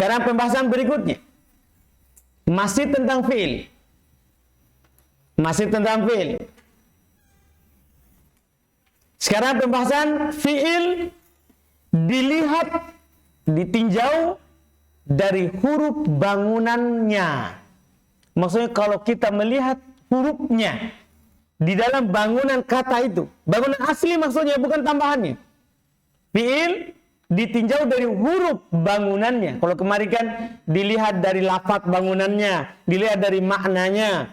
Sekarang pembahasan berikutnya. Masih tentang fi'il. Masih tentang fi'il. Sekarang pembahasan fi'il dilihat, ditinjau dari huruf bangunannya. Maksudnya kalau kita melihat hurufnya di dalam bangunan kata itu, bangunan asli maksudnya, bukan tambahannya. Fi'il ditinjau dari huruf bangunannya. Kalau kemarin kan dilihat dari lafaz bangunannya, dilihat dari maknanya.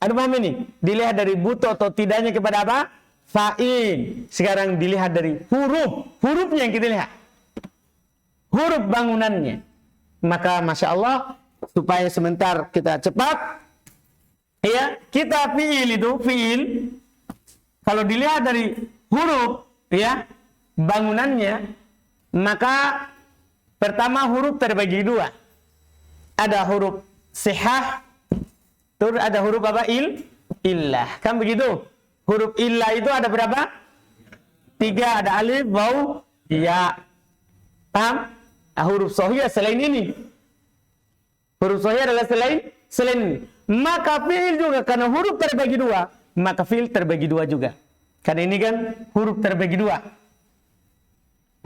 Ada paham ini? Dilihat dari butuh atau tidaknya kepada apa? Fa'il. Sekarang dilihat dari hurufnya yang kita lihat. Huruf bangunannya. Maka Masya Allah, supaya sebentar kita cepat, ya, kita fi'il itu, fi'il, kalau dilihat dari huruf, ya, bangunannya, maka pertama huruf terbagi dua. Ada huruf sihah, terus ada huruf apa? Illah. Kan begitu? Huruf illah itu ada berapa? 3, ada alif, waw, ya. Paham? Huruf sahih selain ini. Huruf sahih adalah selain ini. Maka fi'il juga, karena huruf terbagi dua, maka fi'il terbagi dua juga. Karena ini kan huruf terbagi dua.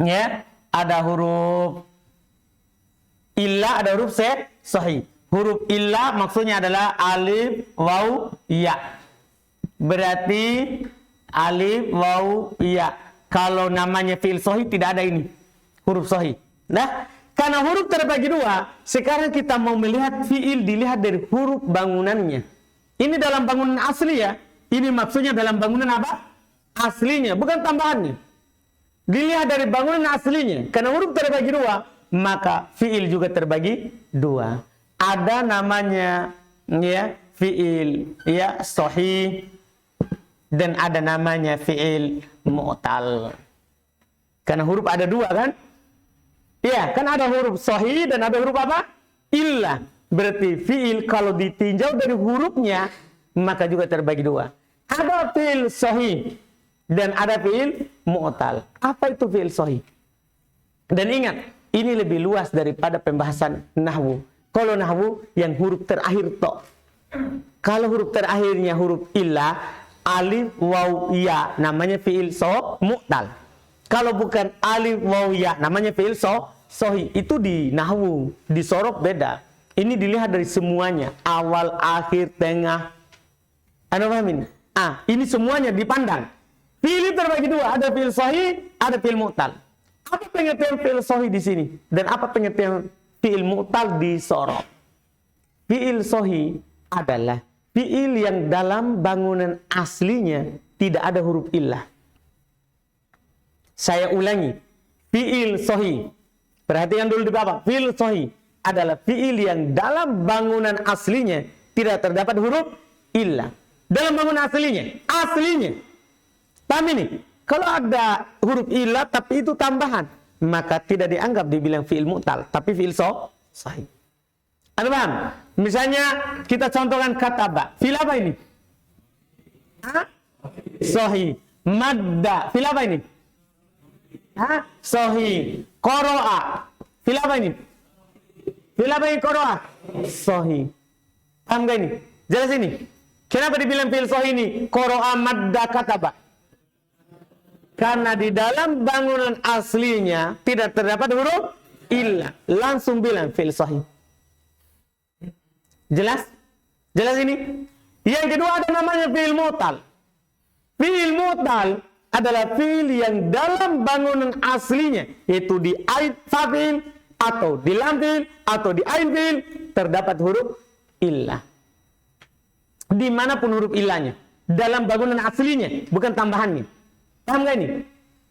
Ya, ada huruf illah, ada huruf sahih. Huruf illah maksudnya adalah alif, waw, ya. Berarti alif, waw, ya. Kalau namanya fi'il sahih tidak ada ini. Huruf sahih. Nah, karena huruf terbagi dua, sekarang kita mau melihat fi'il dilihat dari huruf bangunannya. Ini dalam bangunan asli ya. Ini maksudnya dalam bangunan apa? Aslinya, bukan tambahannya. Dilihat dari bangunan aslinya. Karena huruf terbagi dua, maka fi'il juga terbagi dua. Ada namanya ya fi'il ya sahih, dan ada namanya fi'il mu'tal. Karena huruf ada dua kan? Iya, kan ada huruf sahih dan ada huruf apa? Illah. Berarti fi'il kalau ditinjau dari hurufnya, maka juga terbagi dua. Ada fi'il sahih dan ada fi'il mu'tal. Apa itu fi'il sahih? Dan ingat, ini lebih luas daripada pembahasan nahwu. Kalau nahwu yang huruf terakhir tok. Kalau huruf terakhirnya huruf illah, alif, waw, ya, namanya fi'il mu'tal. Kalau bukan alif, waw, ya, namanya fi'il sahih. Itu di nahwu, di sorof beda. Ini dilihat dari semuanya, awal, akhir, tengah. Anda paham ini? Ini semuanya dipandang. Fi'il terbagi dua, ada fi'il sahih, ada fi'il mu'tal. Apa pengertian fi'il sahih di sini? Dan apa pengertian fi'il mu'tal di sorof? Fi'il sahih adalah fi'il yang dalam bangunan aslinya tidak ada huruf illah. Saya ulangi, fi'il sahih. Perhatikan dulu di bawah. Fi'il sahih adalah fi'il yang dalam bangunan aslinya tidak terdapat huruf illah. Dalam bangunan aslinya. Paham ini? Kalau ada huruf illah tapi itu tambahan, maka tidak dianggap dibilang fi'il mu'tal, tapi fi'il sahih. Anda paham? Misalnya kita contohkan kata ba. Fi'il apa ini? Sahih. Madda. Fi'il apa ini? Sahih. Qara'a. Fi'il apa ini? Fi'il apa ini qara'a? Sahih. Paham gak ini? Jelas ini? Kenapa dibilang fi'il sahih ini? Qara'a madda kataba. Karena di dalam bangunan aslinya tidak terdapat huruf illah. Langsung bilang fi'il sahih. Jelas? Jelas ini? Yang kedua ada namanya fi'il mu'tal. Fi'il mu'tal adalah fi'il yang dalam bangunan aslinya, yaitu di ain fa'il atau di lam fi'il atau di ain fi'il terdapat huruf illah. Dimanapun huruf illahnya, dalam bangunan aslinya, bukan tambahannya. Paham gak ini?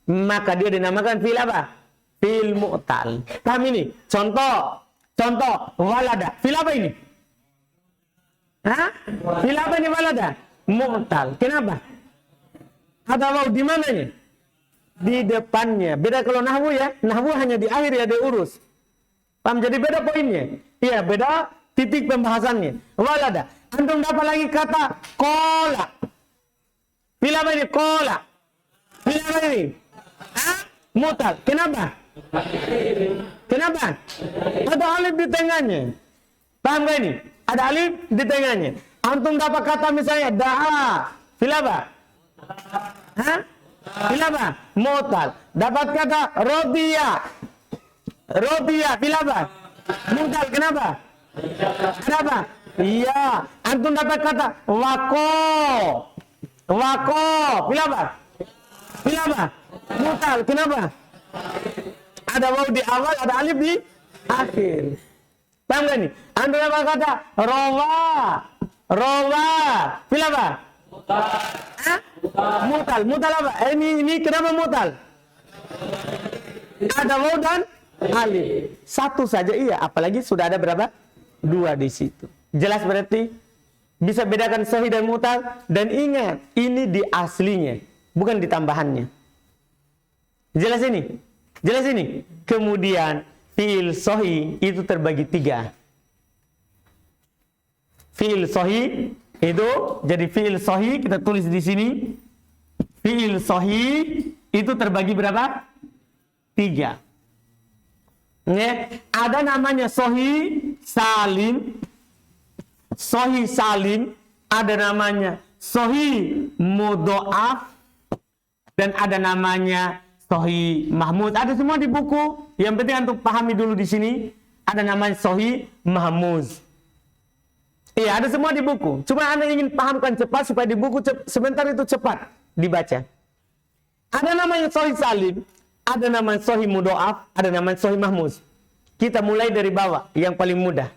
Maka dia dinamakan fi'il apa? Fi'il mu'tal. Paham ini? Contoh, walada. Fi'il apa ini? Fi'il apa ini walada? Mu'tal. Kenapa? Ada waw di mananya? Di depannya. Beda kalau nahwu ya. Nahwu hanya di akhir ya, diurus. Paham? Jadi beda poinnya. Iya, beda titik pembahasannya. Walada. Antum dapat lagi kata kola. Fi'il apa ini? Kola. Fi'il apa ini? Mu'tal. Kenapa? Kenapa? Ada alif di tengahnya. Paham gak ini? Ada alif di tengahnya. Antum dapat kata misalnya da'a, fil apa? Hah? Fil apa? Mu'tal. Dapat kata rodiya. Rodiya, fil apa? Mu'tal. Kenapa? Kenapa? Iya. Antum dapat kata wako. Wako, fil apa? Fil apa? Mu'tal. Kenapa? Ada waw di awal, ada alif di akhir. Paham gak nih? Antum dapat kata rawa. Rawa, fil apa? Mutal. Mutal apa? Ini kenapa mutal? Ada waw dan alif. Satu saja iya, apalagi sudah ada berapa? Dua di situ. Jelas berarti? Bisa bedakan sahih dan mutal. Dan ingat, ini di aslinya, bukan di tambahannya. Jelas ini? Jelas ini? Kemudian fi'il sahih itu terbagi 3. Fi'il sahih itu jadi fi'il sahih, kita tulis di sini. Fi'il sahih itu terbagi berapa? 3. Ya, ada namanya sahih salim. Sahih salim, ada namanya sahih mudha'af, dan ada namanya sahih mahmud. Ada semua di buku. Yang penting antum pahami dulu di sini. Ada namanya sahih mahmuz. Iya, ada semua di buku. Cuma Anda ingin pahamkan cepat supaya di buku sebentar itu cepat dibaca. Ada namanya sahih salim, ada namanya sahih mudha'af, ada namanya sahih mahmuz. Kita mulai dari bawah, yang paling mudah.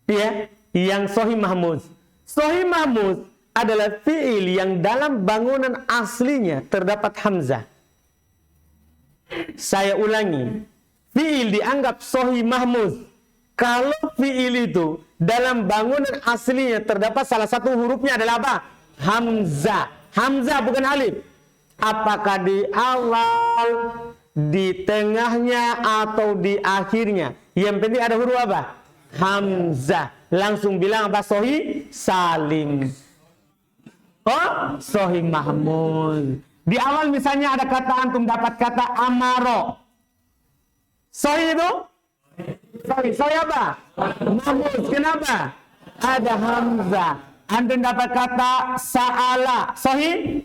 Iya, yang sahih mahmuz. Sahih mahmuz adalah fi'il yang dalam bangunan aslinya terdapat hamzah. Saya ulangi. Fi'il dianggap sahih mahmuz kalau fi'il itu dalam bangunan aslinya terdapat salah satu hurufnya adalah apa? Hamzah. Hamzah bukan alif. Apakah di awal, di tengahnya, atau di akhirnya? Yang penting ada huruf apa? Hamzah. Langsung bilang apa? Sahih salim. Oh, sahih mahmud. Di awal misalnya ada kata, antum dapat kata amaro. Sahih itu? Sahih apa? Mahmud. Kenapa? Ada hamzah. Antum dapat kata sa'ala. Sahih?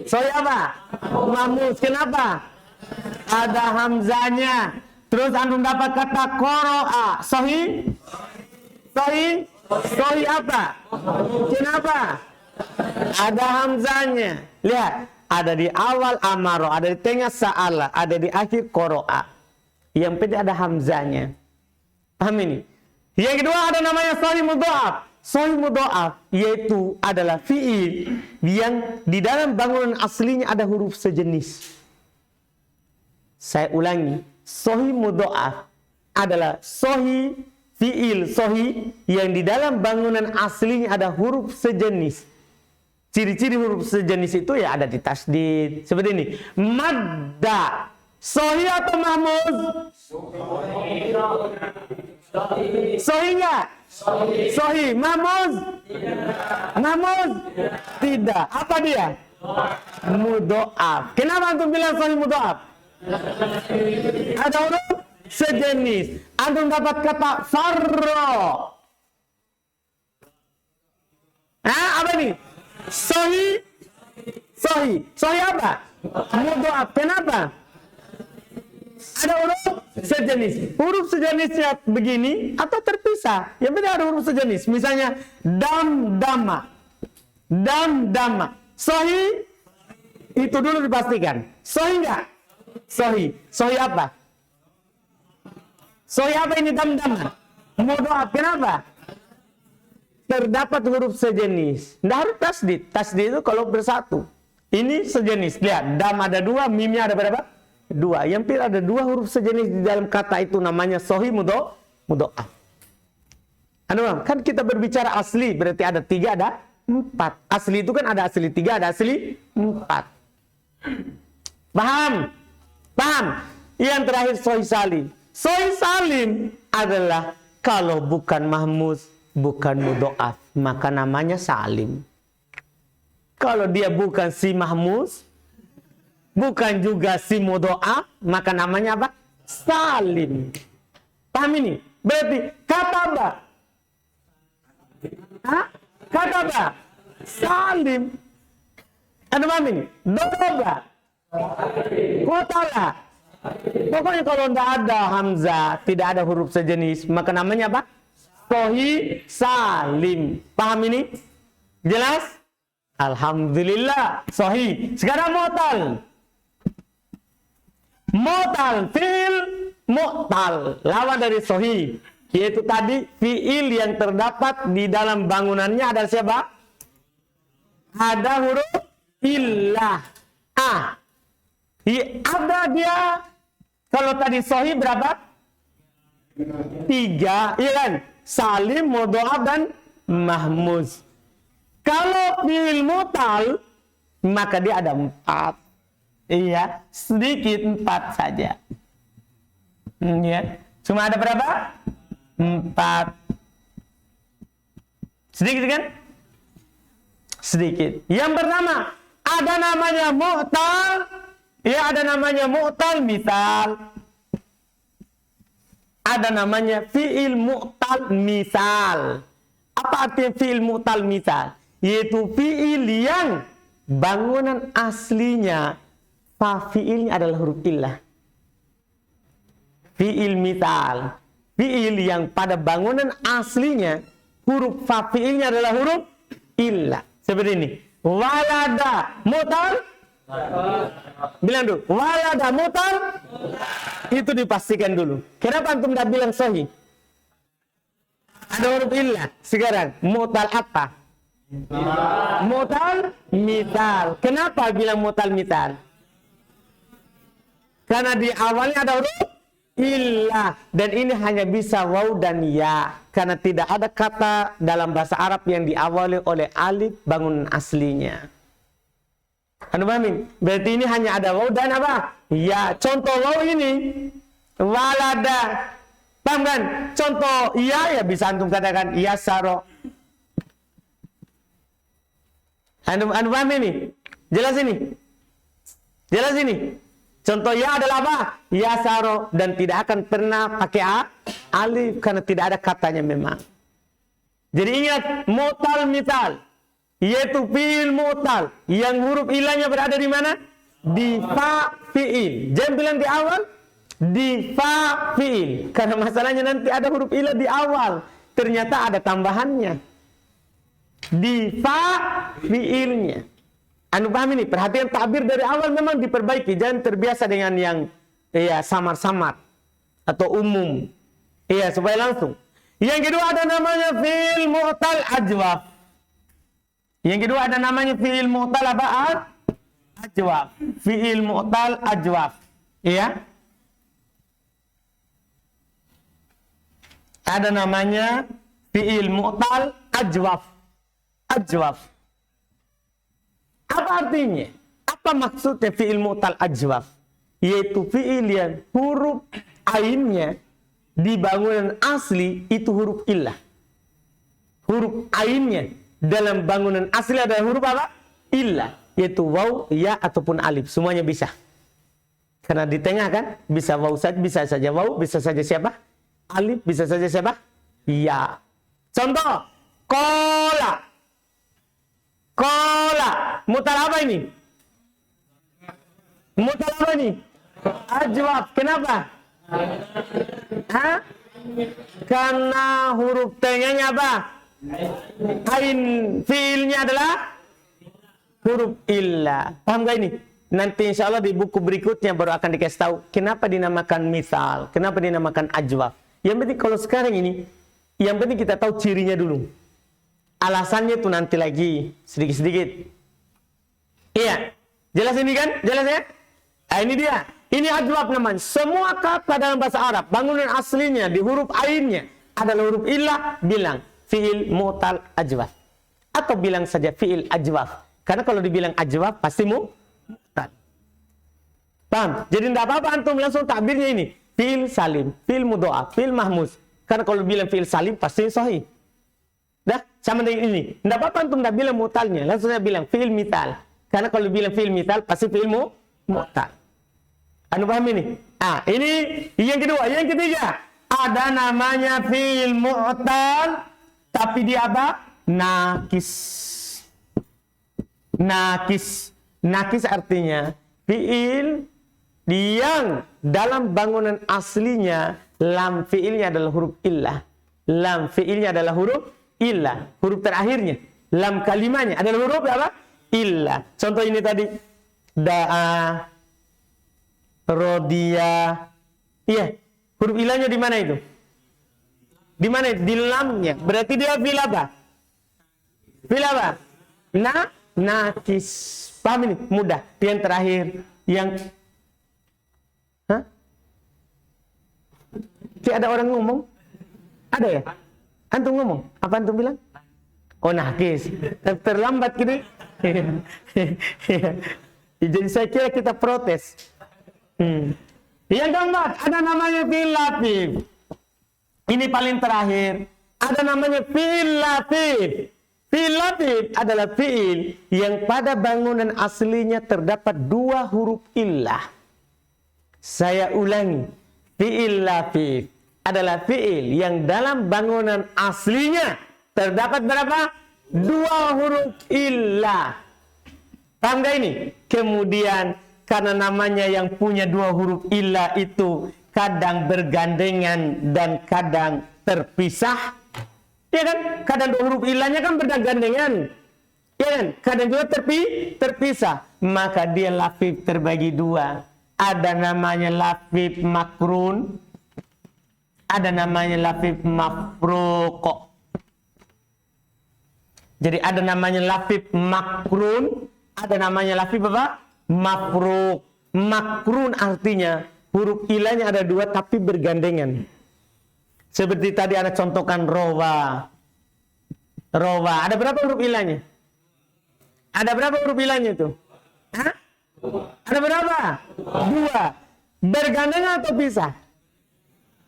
Sahih apa? Mahmud. Kenapa? Ada hamzahnya. Terus antum dapat kata qara'a. Sahih? Sahih? Sahih apa? Kenapa? Ada hamzahnya. Lihat, ada di awal amaro, ada di tengah sa'ala, ada di akhir qara'a. Yang penting ada hamzahnya. Paham ini? Yang kedua ada namanya sahih mudha'af. Sahih mudha'af yaitu adalah fi'il yang di dalam bangunan aslinya ada huruf sejenis. Saya ulangi, sahih mudha'af adalah sahih fi'il sahih yang di dalam bangunan aslinya ada huruf sejenis. Ciri-ciri huruf sejenis itu ya ada di tasdid. Seperti ini. Madda. Sahih atau mahmuz? Sahih enggak? Sahih. Mahmuz? Mahmuz? Tidak. Apa dia? Mudha'af. Kenapa antum bilang sahih mudha'af? Ada huruf sejenis. Antum dapat kata farro. Apa nih? Sahih. Sahih. Sahih apa? Mudha'af. Kenapa? Ada huruf sejenis. Huruf sejenisnya begini atau terpisah. Yang penting ada huruf sejenis. Misalnya dam-dama. Dam-dama. Sahih. Itu dulu dipastikan. Sahih enggak? Sahih. Sahih apa? Sahih apa ini dam-dama? Mudha'af. Kenapa? Terdapat huruf sejenis. Tidak harus tasdid. Tasdid itu kalau bersatu. Ini sejenis. Lihat. Dam ada 2. Mimnya ada berapa? 2. Yang pilih ada 2 huruf sejenis di dalam kata itu namanya sahih mudha'af. Kan kita berbicara asli berarti ada 3, ada 4. Asli itu kan ada asli 3, ada asli 4. Paham? Paham? Yang terakhir sahih salim. Sahih salim adalah kalau bukan mahmuz, bukan mudha'af, maka namanya salim. Kalau dia bukan si mahmuz, bukan juga si mudhoaf, maka namanya apa? Salim. Paham ini? Berarti kataba. Kataba. Salim. Anda paham ini? Daraba. Qatala. Pokoknya kalau tidak ada hamzah, tidak ada huruf sejenis, maka namanya apa? Sahih salim. Paham ini? Jelas? Alhamdulillah. Sahih. Sekarang mu'tal. Mu'tal. Fi'il mu'tal. Lawan dari sahih. Yaitu tadi fi'il yang terdapat di dalam bangunannya ada siapa? Ada huruf illah. Ada dia. Kalau tadi sahih berapa? 3, iya kan? Salim, mudhoaf dan mahmuz. Kalau fi'il mu'tal, maka dia ada 4. Iya, sedikit 4 saja. Ya. Cuma ada berapa? 4. Sedikit kan? Sedikit. Yang pertama, ada namanya mu'tal. Ya, ada namanya mu'tal misal. Ada namanya fi'il mu'tal misal. Apa artinya fi'il mu'tal misal? Yaitu fi'il yang bangunan aslinya fi'ilnya adalah huruf illah. Fi'il misal. Fi'il yang pada bangunan aslinya huruf fi'ilnya adalah huruf illah. Seperti ini. Walada mu'tal. Bilang dulu. Walada mu'tal. Itu dipastikan dulu. Kenapa antum tidak bilang sahih? Ada huruf illah. Sekarang mu'tal apa? Mu'tal misal. Kenapa bilang mu'tal misal? Karena di awalnya ada huruf illah. Dan ini hanya bisa waw dan ya. Karena tidak ada kata dalam bahasa Arab yang diawali oleh alif bangunan aslinya. Anda pahami? Berarti ini hanya ada waw dan apa? Ya, contoh waw ini walada. Paham kan? Contoh ya bisa antum katakan yasaro. Anda paham ini? Jelas ini? Jelas ini? Contoh ya adalah apa? Yasaro. Dan tidak akan pernah pakai alif karena tidak ada katanya memang. Jadi ingat mu'tal misal. Yaitu fi'il mu'tal yang huruf ilahnya berada di mana? Di fa fi'il. Jangan bilang di awal di fa fi'il. Karena masalahnya nanti ada huruf ilah di awal. Ternyata ada tambahannya. Di fa fi'ilnya. Anu paham ini? Perhatian takbir dari awal memang diperbaiki. Jangan terbiasa dengan yang samar-samar atau umum. Iya, supaya langsung. Yang kedua ada namanya fi'il mu'tal ajwaf. Yang kedua ada namanya fi'il mu'tal apa? Ajwaf. Fi'il mu'tal ajwaf. Iya. Ada namanya fi'il mu'tal ajwaf. Ajwaf. Apa artinya? Apa maksudnya fi'il mu'tal ajwaf? Yaitu fi'il yang huruf ainnya di bangunan asli itu huruf illah. Huruf ainnya dalam bangunan asli ada huruf apa? Illah. Yaitu waw, ya, ataupun alif. Semuanya bisa. Karena di tengah kan, bisa waw saja, bisa saja waw, bisa saja siapa? Alif, bisa saja siapa? Ya. Contoh. Kola. Kola. Mutal apa ini? Mutal apa ini? Ajwab. Kenapa? Hah? Karena huruf tengahnya apa? Ain fiilnya adalah huruf illah. Paham gak ini? Nanti insya Allah di buku berikutnya baru akan dikasih tahu kenapa dinamakan misal, kenapa dinamakan ajwaf. Yang penting kalau sekarang ini, yang penting kita tahu cirinya dulu. Alasannya itu nanti lagi sedikit-sedikit. Iya, jelas ini kan? Jelas ya? Nah, ini dia. Ini ajwaf namanya. Semua kata dalam bahasa Arab, bangunan aslinya di huruf ainnya adalah huruf illah, bilang fi'il mu'tal ajwaf. Atau bilang saja fi'il ajwaf. Karena kalau dibilang ajwaf pasti mu'tal. Paham? Jadi tidak apa-apa antum langsung takbirnya ini. Fi'il salim, fi'il mudhoaf, fi'il mahmuz. Karena kalau bilang fi'il salim pasti sahih. Dah, sama dengan ini. Tidak apa-apa antum tidak bilang mu'talnya. Langsung saya bilang fi'il mithal. Karena kalau bilang fi'il mithal pasti fi'il mu'tal. Anu paham ini? Ini yang kedua. Yang ketiga, ada namanya fi'il mu'tal, tapi dia apa? Nakis. Nakis artinya fi'il yang dalam bangunan aslinya lam fi'ilnya adalah huruf illah. Lam fi'ilnya adalah huruf illah. Huruf terakhirnya. Lam kalimahnya adalah huruf apa? Illah. Contoh ini tadi. Da'a, rodiya. Iya. Huruf ilahnya di mana itu? Di mana? Di lamnya. Berarti dia fi'il apa? Fi'il apa? Nakis. Paham ini? Mudah. Yang terakhir. Yang kayak ada orang ngomong? Ada ya? Antum ngomong? Apa antum bilang? Oh, nakis. Terlambat gitu. Jadi saya kira kita protes. Yang keempat, ada namanya fi'il latif. Ini paling terakhir. Ada namanya fi'il latif. Fi'il latif adalah fi'il yang pada bangunan aslinya terdapat dua huruf illah. Saya ulangi. Fi'il latif adalah fi'il yang dalam bangunan aslinya terdapat berapa? Dua huruf illah. Paham gak ini? Kemudian karena namanya yang punya dua huruf illah itu kadang bergandengan dan kadang terpisah. Ya kan? Kadang dua huruf illahnya kan bergandengan. Ya kan? Kadang juga terpisah. Maka dia lafif terbagi dua. Ada namanya lafif makrun, ada namanya lafif mafruq. Jadi ada namanya lafif makrun, ada namanya lafif apa? Mafruq. Makrun artinya huruf ilahnya ada dua tapi bergandengan. Seperti tadi ada contohkan rowa. Rowa. Ada berapa huruf ilahnya? Ada berapa huruf ilahnya itu? Hah? Ada berapa? Dua. Bergandengan atau pisah?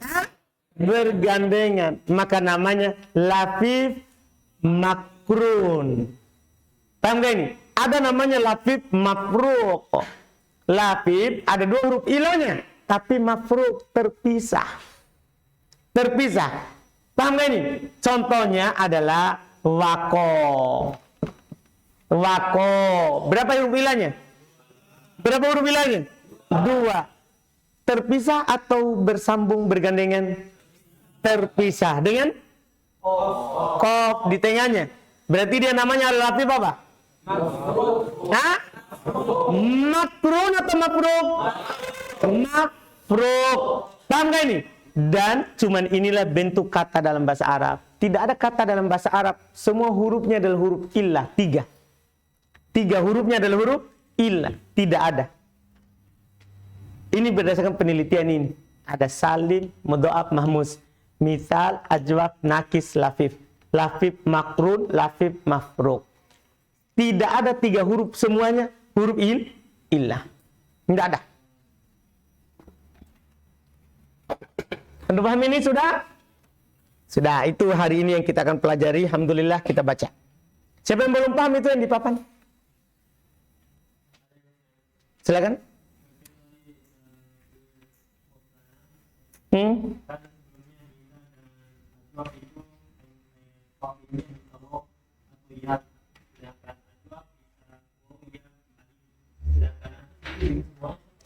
Hah? Bergandengan. Maka namanya lafif makrun. Paham gak ini? Ada namanya lafif mafruq. Lafif ada dua huruf ilahnya, tapi mafruq terpisah. Terpisah. Paham gak ini? Contohnya adalah wako. Wako. Berapa huruf ilahnya? Berapa huruf ilahnya? Dua. Terpisah atau bersambung bergandengan? Terpisah dengan kof di tengahnya. Berarti dia namanya lafif apa? Hah? Makrun atau mafruq? Mafruq. Paham gak ini? Dan cuman inilah bentuk kata dalam bahasa Arab. Tidak ada kata dalam bahasa Arab. Semua hurufnya adalah huruf illah. Tiga. Tiga hurufnya adalah huruf illah. Tidak ada. Ini berdasarkan penelitian ini. Ada salim, mudha'af, mahmus. Misal, ajwab, nakis, lafif. Lafif makrun, lafif mafruq. Tidak ada tiga huruf semuanya huruf illah. Tidak ada. Anda paham ini sudah? Sudah, itu hari ini yang kita akan pelajari. Alhamdulillah kita baca. Siapa yang belum paham itu yang di papan? Silakan.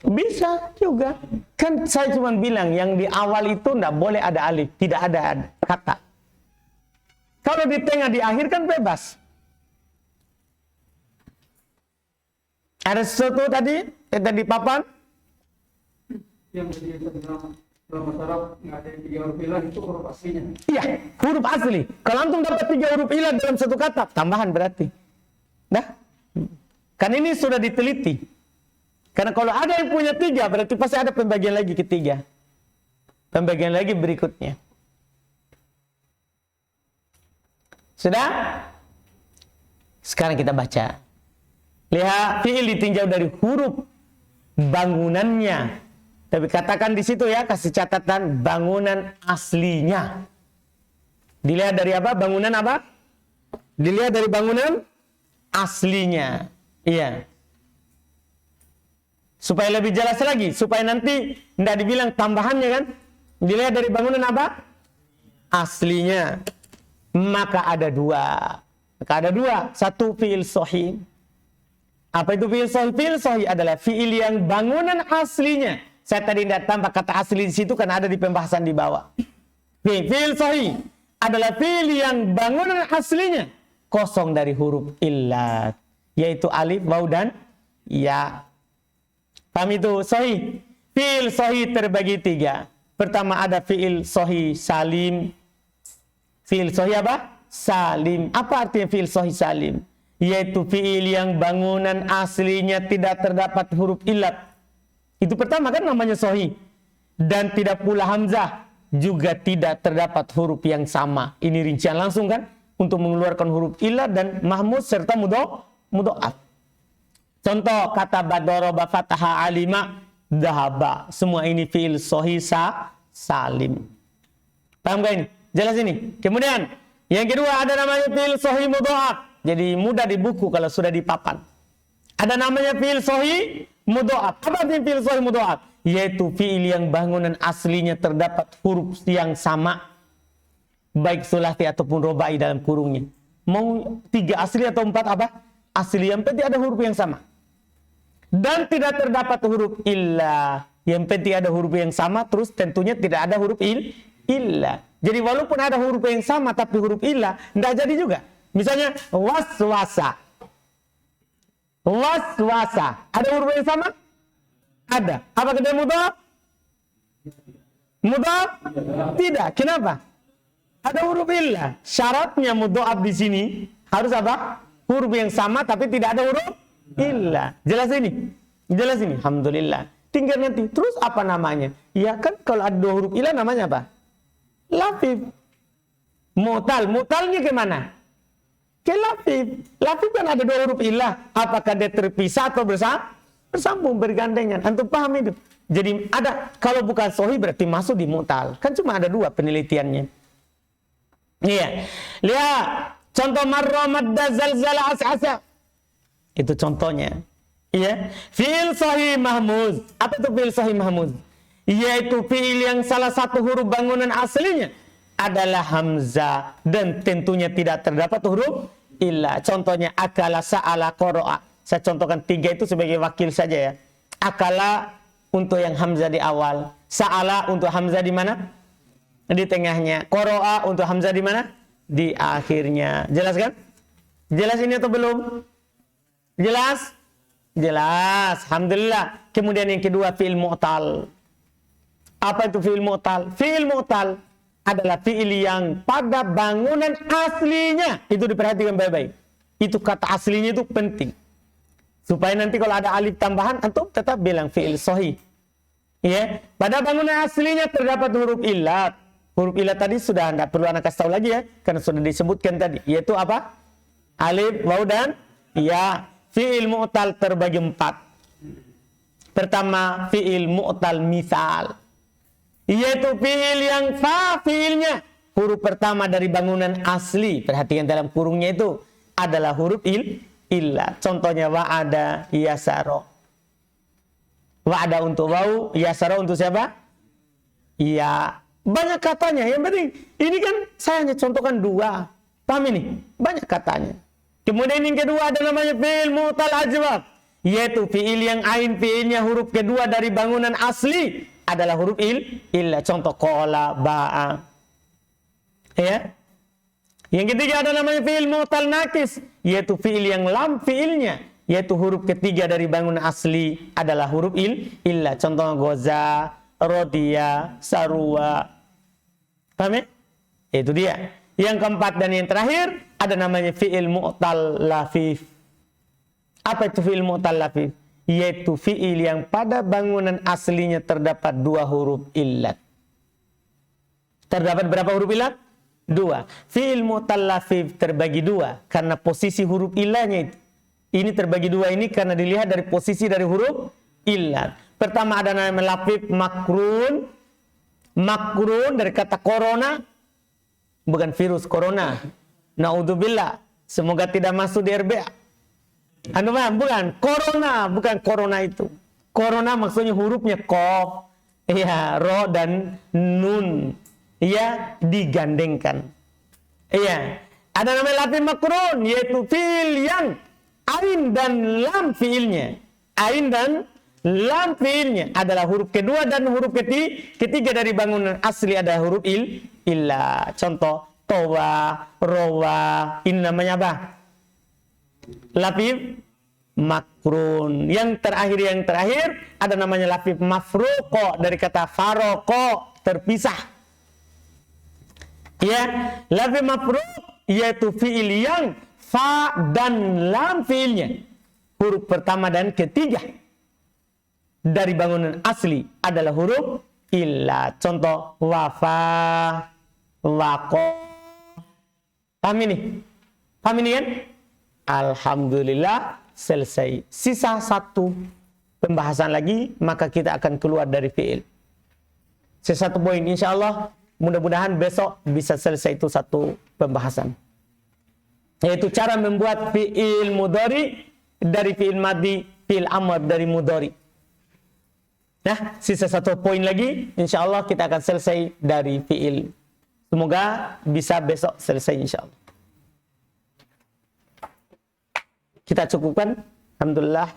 Bisa juga. Kan saya cuma bilang yang di awal itu tidak boleh ada alif, tidak ada kata. Kalau di tengah di akhir kan bebas. Ada sesuatu tadi di papan? Yang dalam bahasa Arab nggak ada yang tiga huruf ilah itu huruf aslinya. Iya, huruf asli. Kalau antum dapat tiga huruf ilah dalam satu kata, tambahan berarti. Nah, kan ini sudah diteliti. Karena kalau ada yang punya tiga, berarti pasti ada pembagian lagi ketiga. Pembagian lagi berikutnya. Sudah? Sekarang kita baca. Lihat, fi'il ditinjau dari huruf bangunannya. Tapi katakan di situ ya, kasih catatan bangunan aslinya. Dilihat dari apa? Bangunan apa? Dilihat dari bangunan aslinya. Iya. Supaya lebih jelas lagi, supaya nanti tidak dibilang tambahannya kan. Dilihat dari bangunan apa? Aslinya. Maka ada dua. Satu fi'il sahih. Apa itu fi'il sahih? Fi'il sahih adalah fi'il yang bangunan aslinya. Saya tadi tidak tambah kata asli di situ karena ada di pembahasan di bawah. Fi'il sahih adalah fi'il yang bangunan aslinya kosong dari huruf illat, yaitu alif, waw, dan ya. Paham itu sahih? Fi'il sahih terbagi 3. Pertama ada fi'il sahih salim. Fi'il sahih apa? Salim. Apa artinya fi'il sahih salim? Yaitu fi'il yang bangunan aslinya tidak terdapat huruf illat. Itu pertama kan namanya sahih. Dan tidak pula hamzah. Juga tidak terdapat huruf yang sama. Ini rincian langsung kan? Untuk mengeluarkan huruf illat dan mahmud serta mudho'af. Contoh kata badoroba fataha alima dahaba. Semua ini fi'il sahih salim. Paham gak ini? Jelas ini. Kemudian yang kedua ada namanya fi'il sahih mudho'af. Jadi mudah di buku kalau sudah di papan. Ada namanya fi'il sahih mudho'af. Apa artinya fi'il sahih mudho'af? Yaitu fi'il yang bangunan aslinya terdapat huruf yang sama. Baik sulasi ataupun robai dalam kurungnya. Mau 3 asli atau 4 apa? Asli yang penting ada huruf yang sama. Dan tidak terdapat huruf illa. Yang penting ada huruf yang sama, terus tentunya tidak ada huruf illa. Jadi walaupun ada huruf yang sama tapi huruf illa, tidak jadi juga. Misalnya waswasa. Waswasa. Ada huruf yang sama? Ada. Apa kita mudhaf? Mudhaf? Tidak. Kenapa? Ada huruf illa. Syaratnya mudhaf di sini harus apa? Huruf yang sama tapi tidak ada huruf illa. Jelas ini? Jelas ini? Alhamdulillah. Tinggal nanti. Terus apa namanya? Ya kan kalau ada 2 huruf illa namanya apa? Lafif. Mu'tal. Mu'talnya kemana? Ke lafif. Lafif kan ada 2 huruf illa. Apakah dia terpisah atau bersambung, bergandengan? Antum paham itu? Jadi ada. Kalau bukan sahih berarti masuk di mu'tal. Kan cuma ada 2 penelitiannya. Iya. Lihat. Contoh marra madda zalzala as'asa. Itu contohnya. Iya. Fi'il sahih mahmuz. Apa itu fi'il sahih mahmuz? Yaitu fi'il yang salah satu huruf bangunan aslinya adalah hamzah dan tentunya tidak terdapat huruf illa. Contohnya akala, sa'ala, qara'a. Saya contohkan 3 itu sebagai wakil saja ya. Akala untuk yang hamzah di awal, sa'ala untuk hamzah di mana? Di tengahnya. Qara'a untuk hamzah di mana? Di akhirnya. Jelas kan? Jelas ini atau belum? Jelas? Jelas. Alhamdulillah. Kemudian yang kedua fi'il mu'tal. Apa itu fi'il mu'tal? Fi'il mu'tal adalah fi'il yang pada bangunan aslinya. Itu diperhatikan baik-baik. Itu kata aslinya itu penting. Supaya nanti kalau ada alif tambahan, antum tetap bilang fi'il sahih. Ya, pada bangunan aslinya terdapat huruf illat. Huruf illat tadi sudah tidak perlu anda kasih tahu lagi ya, karena sudah disebutkan tadi. Yaitu apa? Alif, waw, dan ya. Fi'il mu'tal terbagi 4. Pertama, fi'il mu'tal misal. Yaitu fi'il yang fi'ilnya huruf pertama dari bangunan asli. Perhatikan dalam kurungnya itu adalah huruf illa. Contohnya wa'ada, yasaro. Wa'ada untuk waw, yasaro untuk siapa? Ya, banyak katanya. Yang penting, ini kan saya hanya contohkan 2. Paham ini? Banyak katanya. Kemudian yang kedua ada namanya fi'il mu'tal ajwab. Yaitu fi'il yang ain fi'ilnya huruf kedua dari bangunan asli adalah huruf illa. Contoh qala, ba'a. Ya. Yang ketiga ada namanya fi'il mu'tal nakis. Yaitu fi'il yang lam fi'ilnya. Yaitu huruf ketiga dari bangunan asli adalah huruf illa. Contoh goza, rodiya, sarwa. Paham ya? Itu dia. Yang keempat dan yang terakhir ada namanya fi'il mu'tal lafif. Apa itu fi'il mu'tal lafif? Yaitu fi'il yang pada bangunan aslinya terdapat 2 huruf illat. Terdapat berapa huruf illat? 2. Fi'il mu'tal lafif terbagi 2 karena posisi huruf illahnya itu. Ini terbagi 2 ini karena dilihat dari posisi dari huruf illat. Pertama ada namanya lafif makrun. Makrun dari kata corona. Bukan virus corona. Naudzubillah. Semoga tidak masuk di RBA. Anu paham? Bukan. Corona. Bukan corona itu. Corona maksudnya hurufnya kof, ya, ro dan nun, ya, digandengkan. Iya. Ada namanya lafzi makrun, yaitu fiil yang ain dan lam fiilnya. Ain dan lam fiilnya adalah huruf kedua dan huruf ketiga dari bangunan asli ada huruf illa. Contoh towa, rowa, ini namanya apa? Lafzi makrun. Yang terakhir ada namanya lafzi mafruqo dari kata faroko, terpisah. Ya, lafzi mafruq yaitu fiil yang fa dan lam fiilnya huruf pertama dan ketiga dari bangunan asli adalah huruf illa. Contoh wafa, waqo. Paham ini? Paham ini kan? Alhamdulillah selesai. Sisa satu pembahasan lagi maka kita akan keluar dari fiil. Sisa satu poin insyaallah. Mudah-mudahan besok bisa selesai itu satu pembahasan. Yaitu cara membuat fi'il mudhari dari fi'il madhi, fi'il amr dari mudhari. Nah, sisa satu poin lagi, insyaallah kita akan selesai dari fi'il. Semoga bisa besok selesai insyaallah. Kita cukupkan. Alhamdulillah.